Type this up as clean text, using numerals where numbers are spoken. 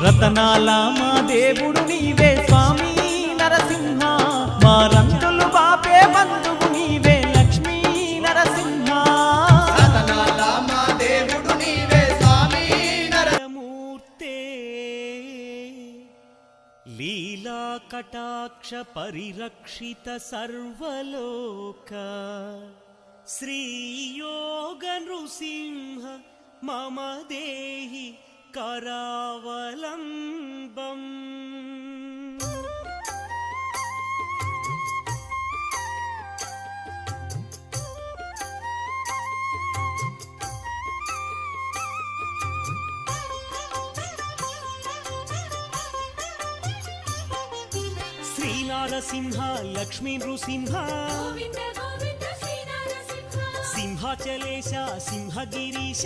రతనాల మా దేవుడు నీవే స్వామి నరసింహ, మా రంగులు బాపే బంధువు నీవే లక్ష్మీ నరసింహ. రతనాల మా దేవుడు నీవే స్వామి నరమూర్తే, లీలా కటాక్ష పరిరక్షిత సర్వలోక శ్రీయోగ నృసింహ మమ దేహి కరావలంబం. శ్రీ నారసింహ లక్ష్మీ నృసింహ సింహాచలేశ సింహగిరీశ